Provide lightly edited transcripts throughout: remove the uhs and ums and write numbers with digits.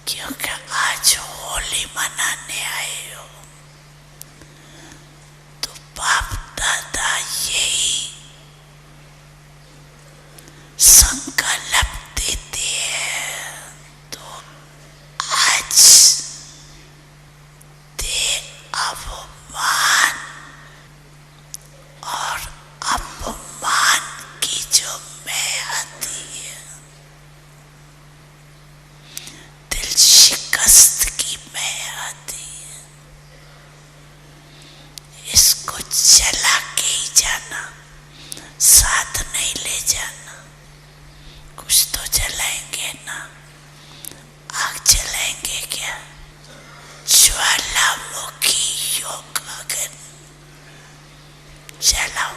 क्योंकि आज होली मनाने आए हो तो बाप दादा यही संकल्प देते हैं। तो आज दे अवमान और अपमान की जो मैं आती है, दिल शिकस्त की मैं आती है, इसको जला के ही जाना, साथ नहीं ले जाना। कुछ तो जलाएंगे ना, आग जलाएंगे क्या? ज्वालामुखी योग अग्नि जलाओ,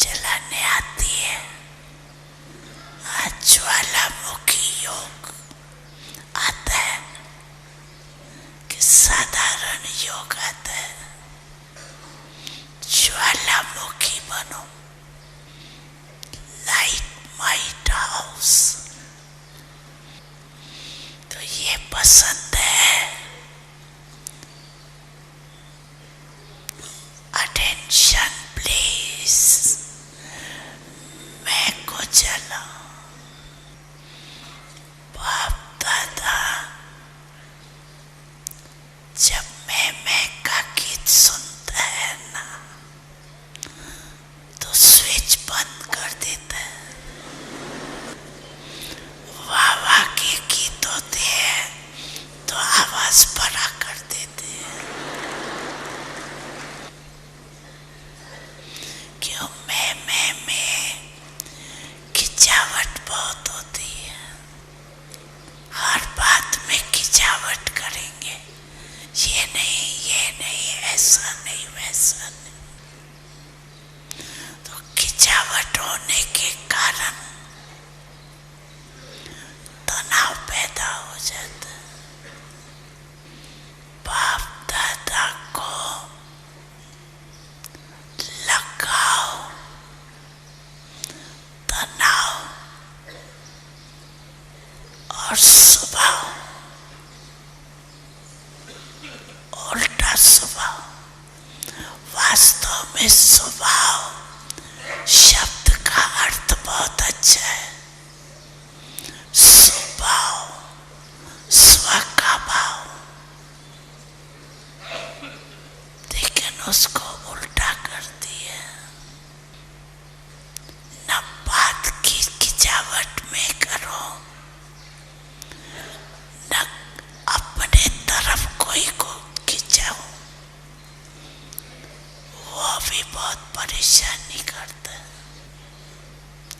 जलाने आती है। आज ज्वालामुखी योग आता है कि साधारण योग आता है? ज्वालामुखी बनो, लाइट माइट हाउस। तो ये पसंद है, अटेंशन प्लीज। मैं को जला बाप दादा जब मैं का गीत सुनता है ना तो स्विच बंद कर देता है। वाह के गीत होते हैं तो आवाज बड़ा कर देते हैं। क्यों मैं खिंचावट बहुत होती है, हर बात में खिंचावट करेंगे, ये नहीं ऐसा नहीं वैसा नहीं। तो खिंचावट होने के कारण तनाव पैदा हो जाता है। बाप दादा को लगाओ तनाव और स्वभाव, उल्टा स्वभाव। वास्तव में स्वभाव शब्द का अर्थ बहुत अच्छा है। स्वभाव, स्व का भाव, लेकिन उसको उल्टा कर दिया। न बात की खिंचावट में करो, न अपने तरफ कोई को खिंचाओ, वो भी बहुत परेशानी करता है।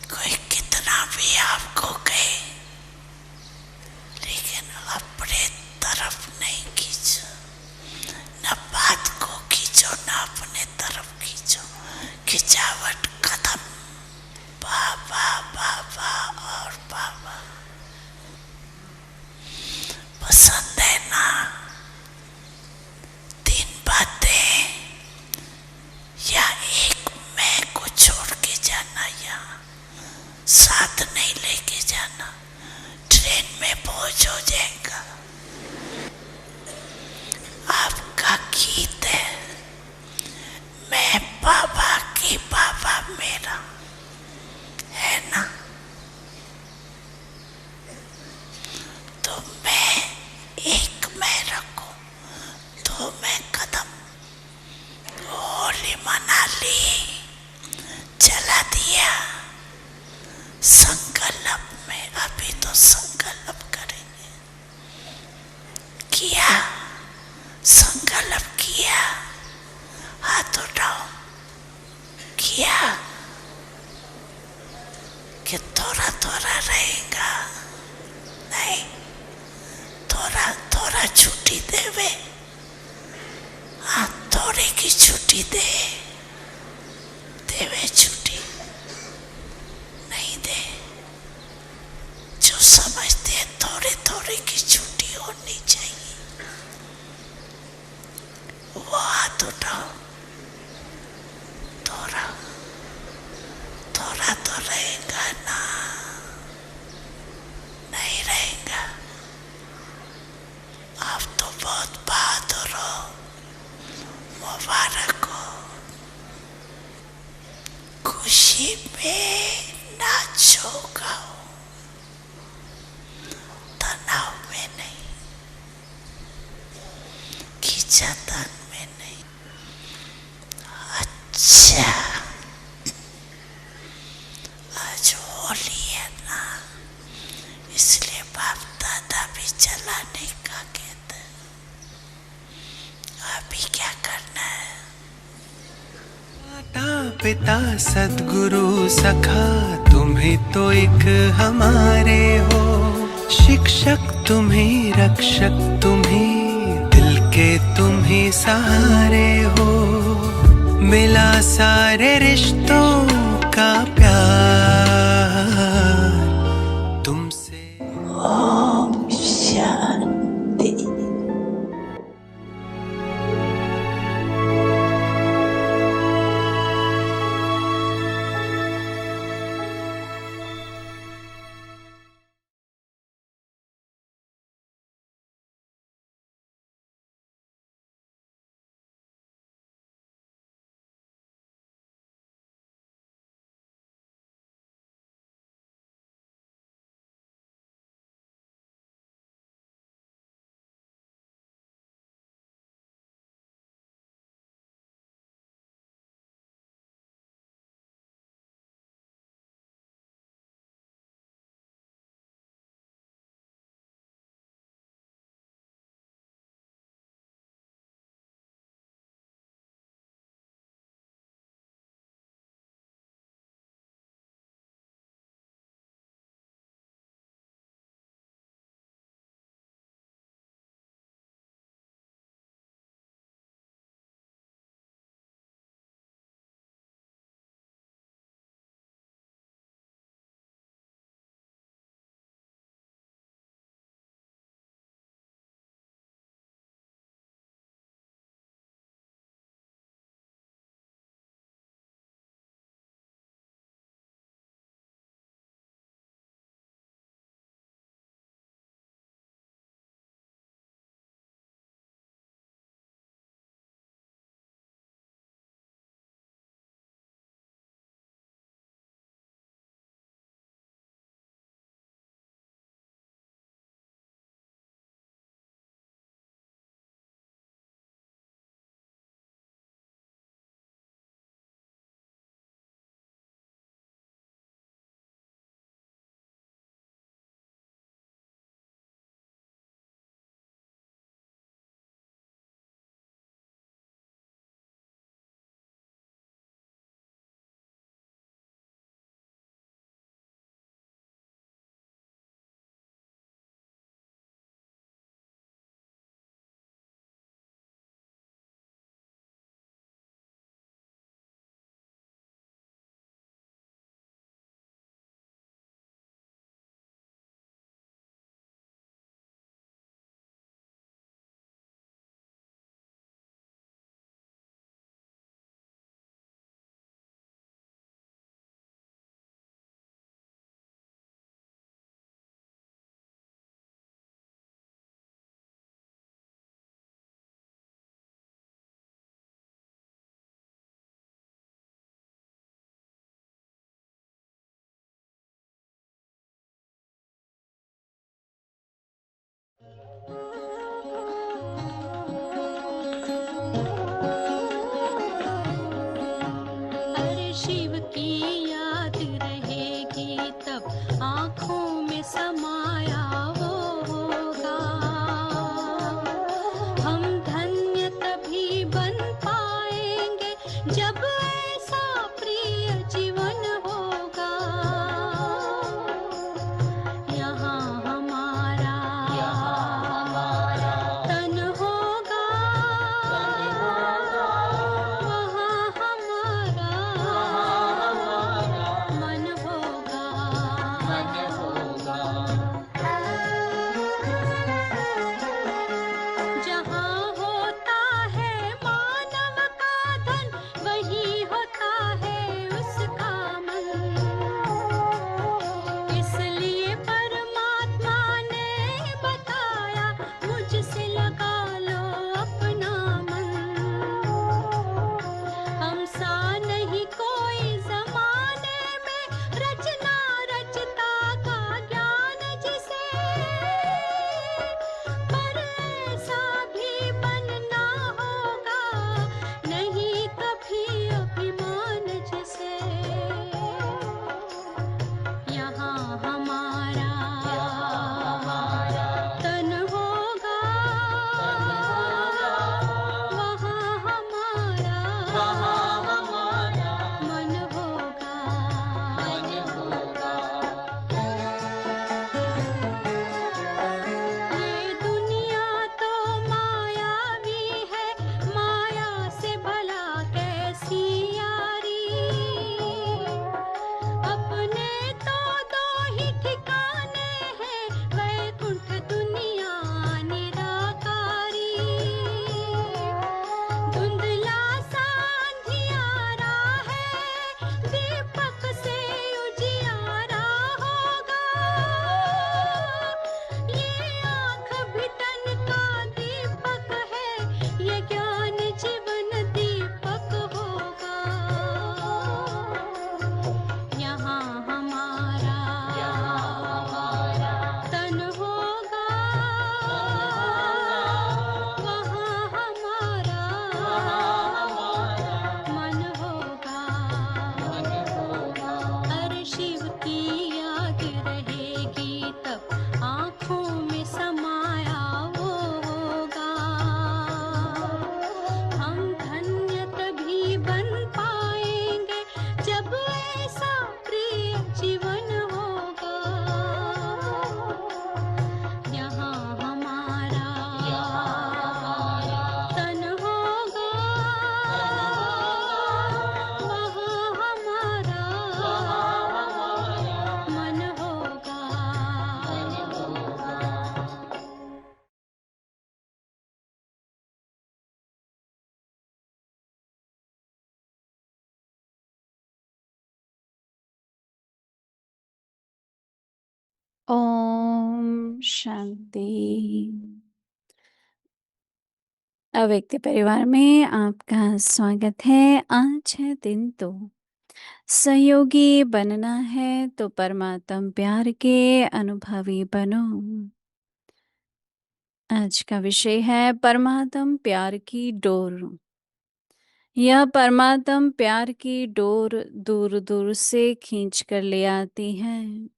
कोई कितना भी आपको कहे लेकिन अपने तरफ नहीं खींचो, न बात को खींचो न अपने तरफ खींचो। खिंचावट खत्म। बाबा बाबा और बाबा पसंद है ना? 3 बातें या एक मैं को छोड़ के जाना, या साथ नहीं लेके जाना, ट्रेन में बोझ हो जाएगा। आपका गीत है, मैं बाबा की बाबा मेरा, है ना? तो मैं रखो, तो मैं कदम। होली मना ली, जला दिया। संकल्प में अभी तो संकल्प करेंगे। किया संकल्प किया, हाथ उठाओ। किया कि थोड़ा थोड़ा रहेगा, नहीं थोड़ा छुट्टी देवे। हाँ, थोड़े की छुट्टी देवे छुट्टी नहीं दे। जो समझते हैं थोड़े की छुट्टी होनी चाहिए, वो हाथ उठाओ। थोड़ा तो रहेगा ना, नहीं रहेगा। मुबारक हो। खुशी में नाचो गाओ, तनाव में नहीं, खींचातान में नहीं। अच्छा, आज होली है ना, इसलिए बाप दादा भी जलाने का कहते हैं। अभी क्या करना है? माता पिता सद्गुरु सखा तुम्ही तो एक हमारे हो। शिक्षक तुम्ही, रक्षक तुम्ही, दिल के तुम्ही सहारे हो। मिला सारे रिश्तों का प्यार तुमसे। ओम शांति। शांति। अव्यक्त परिवार में आपका स्वागत है। आज है दिन तो सहयोगी बनना है तो परमात्म प्यार के अनुभवी बनो। आज का विषय है परमात्म प्यार की डोर। यह परमात्म प्यार की डोर दूर दूर से खींच कर ले आती है।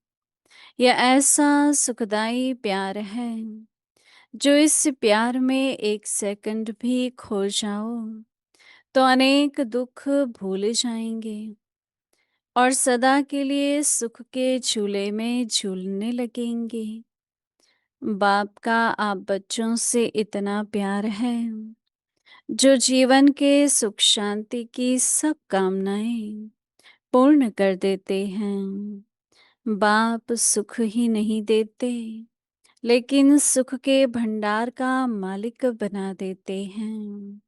यह ऐसा सुखदाई प्यार है, जो इस प्यार में एक सेकंड भी खो जाओ तो अनेक दुख भूले जाएंगे और सदा के लिए सुख के झूले में झूलने लगेंगे। बाप का आप बच्चों से इतना प्यार है, जो जीवन के सुख शांति की सब कामनाएं पूर्ण कर देते हैं। बाप सुख ही नहीं देते, लेकिन सुख के भंडार का मालिक बना देते हैं।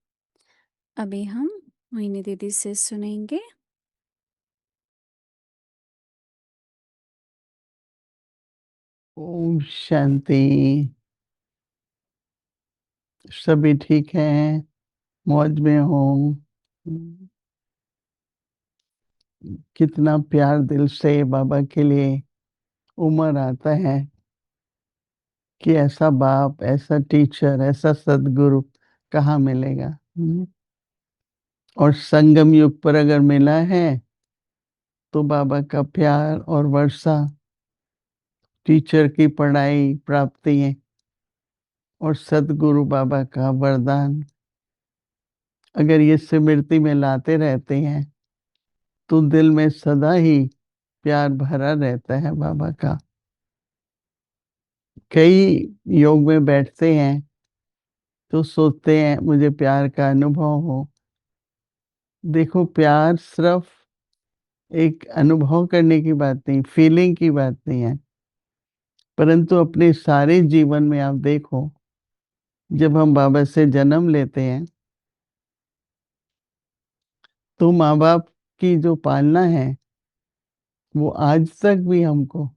अभी हम मोहिनी दीदी से सुनेंगे। ओम शांति। सभी ठीक हैं, मौज में हो। कितना प्यार दिल से बाबा के लिए उमर आता है कि ऐसा बाप, ऐसा टीचर, ऐसा सदगुरु कहाँ मिलेगा। और संगम युग पर अगर मिला है तो बाबा का प्यार और वर्षा, टीचर की पढ़ाई, प्राप्तियां और सदगुरु बाबा का वरदान अगर ये स्मृति में लाते रहते हैं तो दिल में सदा ही प्यार भरा रहता है बाबा का। कई योग में बैठते हैं तो सोचते हैं मुझे प्यार का अनुभव हो। देखो, प्यार सिर्फ एक अनुभव करने की बात नहीं, फीलिंग की बात नहीं है, परंतु अपने सारे जीवन में आप देखो, जब हम बाबा से जन्म लेते हैं तो माँ बाप की जो पालना है वो आज तक भी हमको,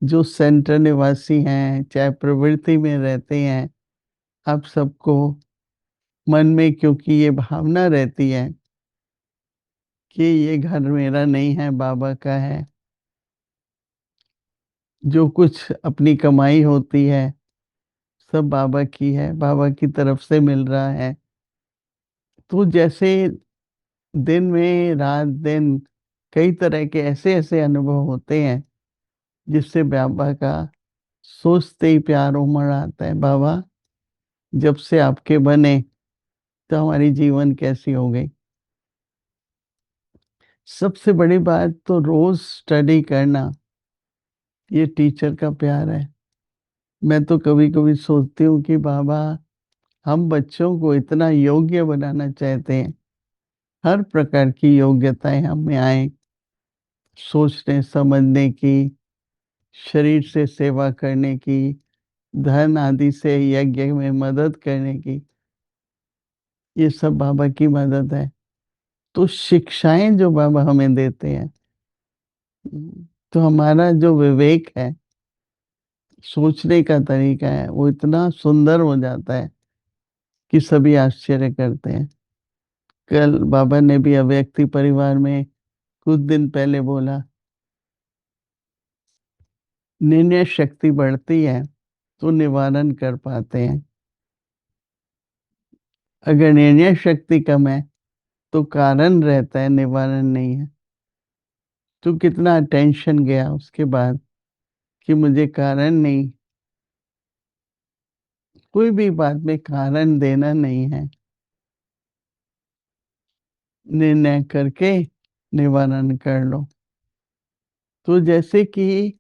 जो सेंटर निवासी हैं, चाहे प्रवृत्ति में रहते हैं, आप सबको मन में क्योंकि ये भावना रहती है कि ये घर मेरा नहीं है, बाबा का है। जो कुछ अपनी कमाई होती है सब बाबा की है, बाबा की तरफ से मिल रहा है। तो जैसे दिन में रात दिन कई तरह के ऐसे ऐसे अनुभव होते हैं जिससे बाबा का सोचते ही प्यार उमड़ आता है। बाबा जब से आपके बने तो हमारी जीवन कैसी हो गई। सबसे बड़ी बात तो रोज स्टडी करना, ये टीचर का प्यार है। मैं तो कभी कभी सोचती हूँ कि बाबा हम बच्चों को इतना योग्य बनाना चाहते हैं, हर प्रकार की योग्यताएं हम में आए, सोचने समझने की, शरीर से सेवा करने की, धन आदि से यज्ञ में मदद करने की, ये सब बाबा की मदद है। तो शिक्षाएं जो बाबा हमें देते हैं, तो हमारा जो विवेक है, सोचने का तरीका है, वो इतना सुंदर हो जाता है कि सभी आश्चर्य करते हैं। कल बाबा ने भी अव्यक्ति परिवार में कुछ दिन पहले बोला, निर्णय शक्ति बढ़ती है तो निवारण कर पाते हैं। अगर निर्णय शक्ति कम है तो कारण रहता है, निवारण नहीं है। तो कितना टेंशन गया उसके बाद कि मुझे कारण नहीं, कोई भी बात में कारण देना नहीं है, निर्णय करके निवारण कर लो। तो जैसे कि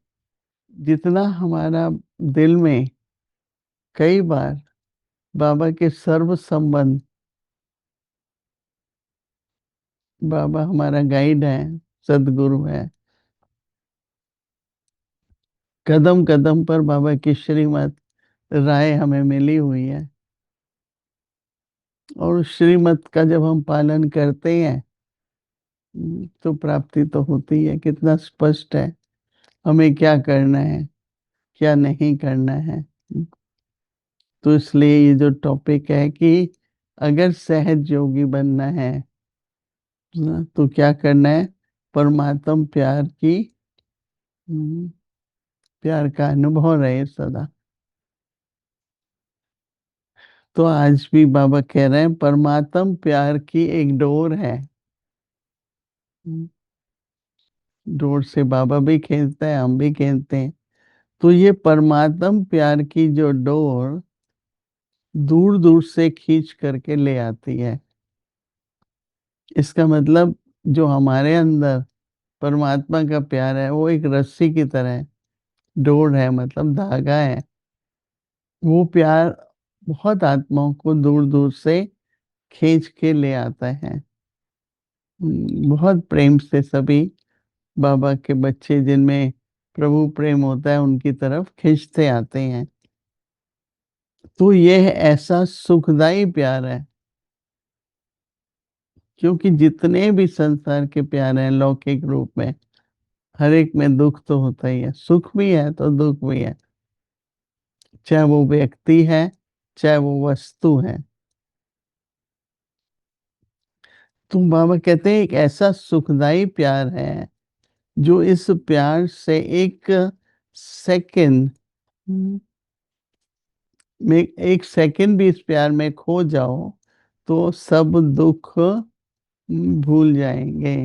जितना हमारा दिल में कई बार बाबा के सर्व संबंध, बाबा हमारा गाइड है, सदगुरु है, कदम कदम पर बाबा की श्रीमत राय हमें मिली हुई है। और श्रीमत का जब हम पालन करते हैं तो प्राप्ति तो होती है। कितना स्पष्ट है हमें क्या करना है, क्या नहीं करना है। तो इसलिए ये जो टॉपिक है कि अगर सहज योगी बनना है ना, तो क्या करना है, परमात्म प्यार का अनुभव रहे सदा। तो आज भी बाबा कह रहे हैं परमात्म प्यार की एक डोर है। डोर से बाबा भी खींचते हैं, हम भी खींचते हैं। तो ये परमात्म प्यार की जो डोर दूर दूर से खींच करके ले आती है। इसका मतलब जो हमारे अंदर परमात्मा का प्यार है वो एक रस्सी की तरह है, डोर है मतलब धागा है। वो प्यार बहुत आत्माओं को दूर दूर से खींच के ले आता है। बहुत प्रेम से सभी बाबा के बच्चे जिनमें प्रभु प्रेम होता है उनकी तरफ खींचते आते हैं। तो यह ऐसा सुखदाई प्यार है, क्योंकि जितने भी संसार के प्यार हैं लौकिक रूप में, हर एक में दुख तो होता ही है, सुख भी है तो दुख भी है, चाहे वो व्यक्ति है चाहे वो वस्तु है। तो बाबा कहते हैं एक ऐसा सुखदाई प्यार है जो इस प्यार से एक सेकंड में, एक सेकंड भी इस प्यार में खो जाओ तो सब दुख भूल जाएंगे।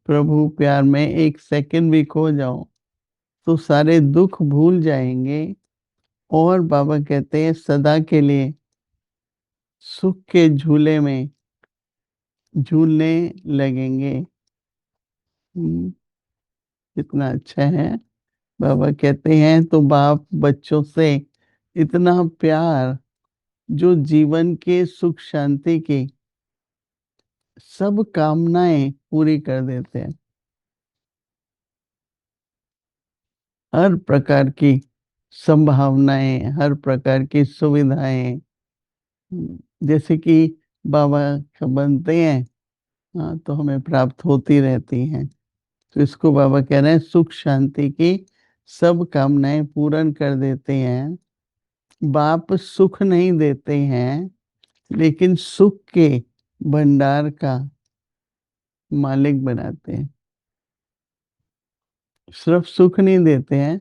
प्रभु प्यार में एक सेकंड भी खो जाओ तो सारे दुख भूल जाएंगे, और बाबा कहते हैं सदा के लिए सुख के झूले में झूलने लगेंगे। कितना अच्छा है। बाबा कहते हैं तो बाप बच्चों से इतना प्यार जो जीवन के सुख शांति की सब कामनाएं पूरी कर देते हैं। हर प्रकार की संभावनाएं, हर प्रकार की सुविधाएं जैसे कि बाबा का बनते हैं, हाँ, तो हमें प्राप्त होती रहती हैं। तो इसको बाबा कह रहे हैं सुख शांति की सब कामनाएं पूर्ण कर देते हैं। बाप सुख नहीं देते हैं लेकिन सुख के भंडार का मालिक बनाते हैं। सिर्फ सुख नहीं देते हैं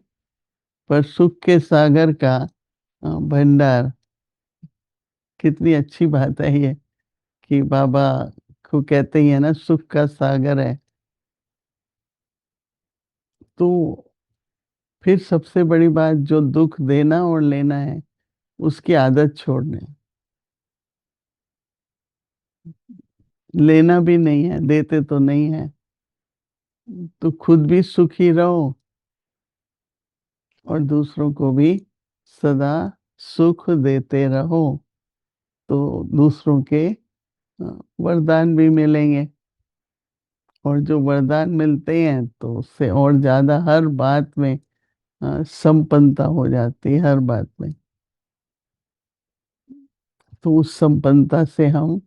पर सुख के सागर का भंडार। कितनी अच्छी बात है ये कि बाबा को कहते ही है ना सुख का सागर है। तो फिर सबसे बड़ी बात जो दुख देना और लेना है उसकी आदत छोड़ने। लेना भी नहीं है, देते तो नहीं है, तो खुद भी सुखी रहो और दूसरों को भी सदा सुख देते रहो, तो दूसरों के वरदान भी मिलेंगे। और जो वरदान मिलते हैं तो उससे और ज्यादा हर बात में संपन्नता हो जाती है, हर बात में। तो उस संपन्नता से हम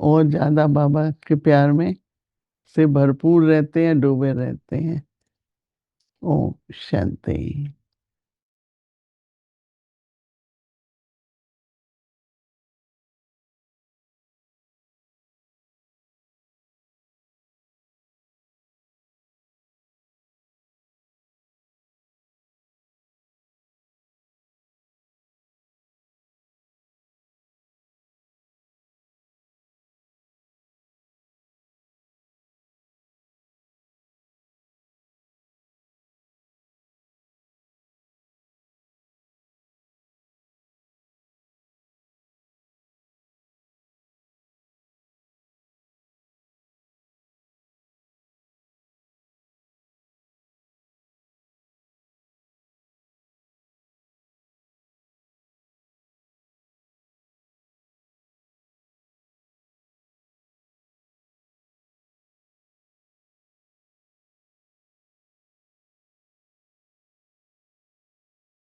और ज्यादा बाबा के प्यार में से भरपूर रहते हैं, डूबे रहते हैं। ओम शांति।